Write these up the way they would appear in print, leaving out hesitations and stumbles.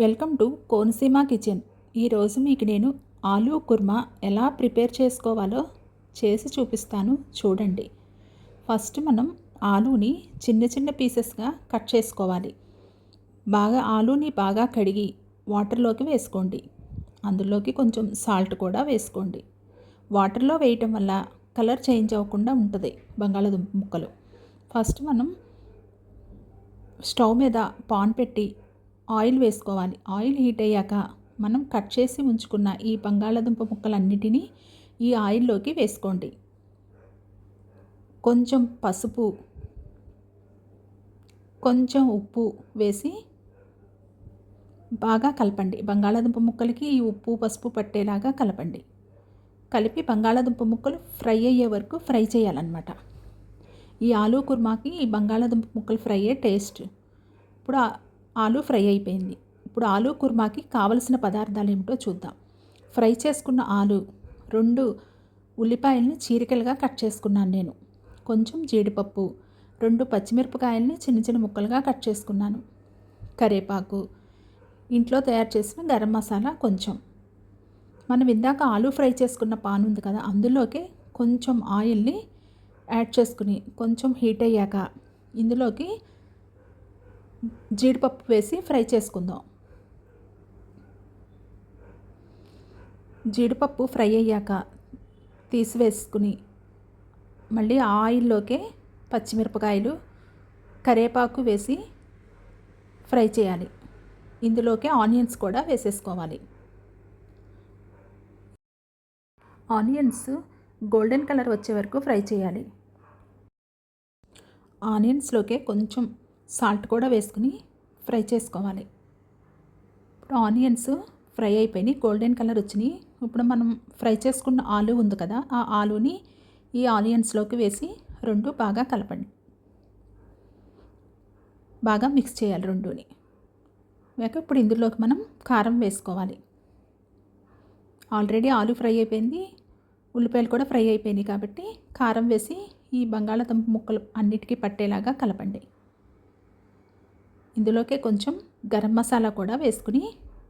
Welcome to Konaseema kitchen. ఈరోజు మీకు నేను ఆలూ కుర్మా ఎలా ప్రిపేర్ చేసుకోవాలో చేసి చూపిస్తాను, చూడండి. ఫస్ట్ మనం ఆలూని చిన్న చిన్న పీసెస్గా కట్ చేసుకోవాలి. ఆలూని బాగా కడిగి వాటర్లోకి వేసుకోండి. అందులోకి కొంచెం సాల్ట్ కూడా వేసుకోండి. వాటర్లో వేయటం వల్ల కలర్ చేంజ్ అవ్వకుండా ఉంటుంది బంగాళాదుంప ముక్కలు. ఫస్ట్ మనం స్టవ్ మీద పాన్ పెట్టి ఆయిల్ వేసుకోవాలి. ఆయిల్ హీట్ అయ్యాక మనం కట్ చేసి ఉంచుకున్న ఈ బంగాళాదుంప ముక్కలన్నిటినీ ఈ ఆయిల్లోకి వేసుకోండి. కొంచెం పసుపు, కొంచెం ఉప్పు వేసి బాగా కలపండి. బంగాళాదుంప ముక్కలకి ఈ ఉప్పు పసుపు పట్టేలాగా కలపండి. కలిపి బంగాళాదుంప ముక్కలు ఫ్రై అయ్యే వరకు ఫ్రై చేయాలన్నమాట. ఈ ఆలూ కుర్మాకి ఈ బంగాళాదుంప ముక్కలు ఫ్రైయే టేస్ట్. ఇప్పుడు ఆలూ ఫ్రై అయిపోయింది. ఇప్పుడు ఆలూ కుర్మాకి కావలసిన పదార్థాలు ఏమిటో చూద్దాం. ఫ్రై చేసుకున్న ఆలూ, 2 ఉల్లిపాయలని చీరికలుగా కట్ చేసుకున్నాను నేను. కొంచెం జీడిపప్పు, 2 పచ్చిమిరపకాయలని చిన్న చిన్న ముక్కలుగా కట్ చేసుకున్నాను. కరివేపాకు, ఇంట్లో తయారు చేసిన గరం మసాలా కొంచెం. మనం ఇందాక ఆలూ ఫ్రై చేసుకున్న పాన్ ఉంది కదా, అందులోకి కొంచెం ఆయిల్ని యాడ్ చేసుకుని కొంచెం హీట్ అయ్యాక ఇందులోకి జీడిపప్పు వేసి ఫ్రై చేసుకుందాం. జీడిపప్పు ఫ్రై అయ్యాక తీసివేసుకుని మళ్ళీ ఆయిల్లోకే పచ్చిమిరపకాయలు, కరివేపాకు వేసి ఫ్రై చేయాలి. ఇందులోకి ఆనియన్స్ కూడా వేసేసుకోవాలి. ఆనియన్స్ గోల్డెన్ కలర్ వచ్చే వరకు ఫ్రై చేయాలి. ఆనియన్స్లోకే కొంచెం సాల్ట్ కూడా వేసుకుని ఫ్రై చేసుకోవాలి. ఇప్పుడు ఆనియన్స్ ఫ్రై అయిపోయినాయి, గోల్డెన్ కలర్ వచ్చినాయి. ఇప్పుడు మనం ఫ్రై చేసుకున్న ఆలూ ఉంది కదా, ఆ ఆలూని ఈ ఆనియన్స్లోకి వేసి 2 బాగా కలపండి. బాగా మిక్స్ చేయాలి 2ని. ఇప్పుడు ఇందులోకి మనం కారం వేసుకోవాలి. ఆల్రెడీ ఆలూ ఫ్రై అయిపోయింది, ఉల్లిపాయలు కూడా ఫ్రై అయిపోయినాయి కాబట్టి కారం వేసి ఈ బంగాళాదుంప ముక్కలు అన్నిటికీ పట్టేలాగా కలపండి. ఇందులోకే కొంచెం గరం మసాలా కూడా వేసుకుని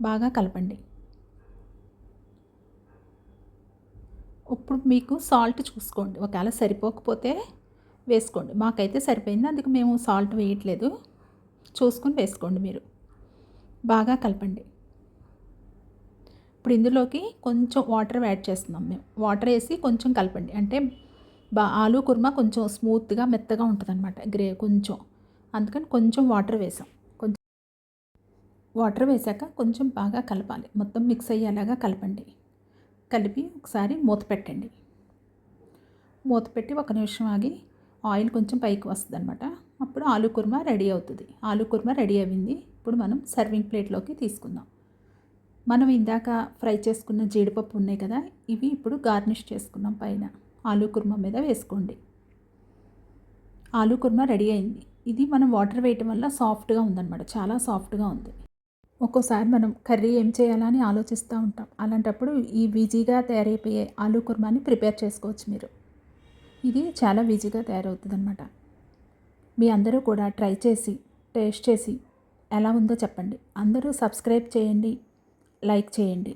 బాగా కలపండి. ఇప్పుడు మీకు సాల్ట్ చూసుకోండి, ఒకవేళ సరిపోకపోతే వేసుకోండి. మాకైతే సరిపోయింది, అందుకు మేము సాల్ట్ వేయట్లేదు. చూసుకొని వేసుకోండి మీరు. బాగా కలపండి. ఇప్పుడు ఇందులోకి కొంచెం వాటర్ యాడ్ చేస్తున్నాం మేము. వాటర్ వేసి కొంచెం కలపండి. అంటే ఆలూ కుర్మా కొంచెం స్మూత్గా మెత్తగా ఉంటుంది అనమాట, కొంచెం. అందుకని కొంచెం వాటర్ వేసాం. కొంచెం వాటర్ వేసాక కొంచెం బాగా కలపాలి. మొత్తం మిక్స్ అయ్యేలాగా కలపండి. కలిపి ఒకసారి మూత పెట్టండి. మూత పెట్టి 1 నిమిషం ఆగి ఆయిల్ కొంచెం పైకి వస్తుంది అనమాట. అప్పుడు ఆలూ కుర్మా రెడీ అవుతుంది. ఆలూ కుర్మా రెడీ అయింది. ఇప్పుడు మనం సర్వింగ్ ప్లేట్లోకి తీసుకుందాం. మనం ఇందాక ఫ్రై చేసుకున్న జీడిపప్పు ఉన్నాయి కదా, ఇవి ఇప్పుడు గార్నిష్ చేసుకున్నాం. పైన ఆలూ కుర్మా మీద వేసుకోండి. ఆలూ కుర్మా రెడీ అయింది. ఇది మనం వాటర్ వేయటం వల్ల సాఫ్ట్గా ఉందన్నమాట, చాలా సాఫ్ట్గా ఉంది. ఒక్కోసారి మనం కర్రీ ఏం చేయాలని ఆలోచిస్తూ ఉంటాం. అలాంటప్పుడు ఈ ఈజీగా తయారైపోయే ఆలూ కుర్మాని ప్రిపేర్ చేసుకోవచ్చు మీరు. ఇది చాలా ఈజీగా తయారవుతుంది అన్నమాట. మీ అందరూ కూడా ట్రై చేసి టేస్ట్ చేసి ఎలా ఉందో చెప్పండి. అందరూ సబ్స్క్రైబ్ చేయండి, లైక్ చేయండి.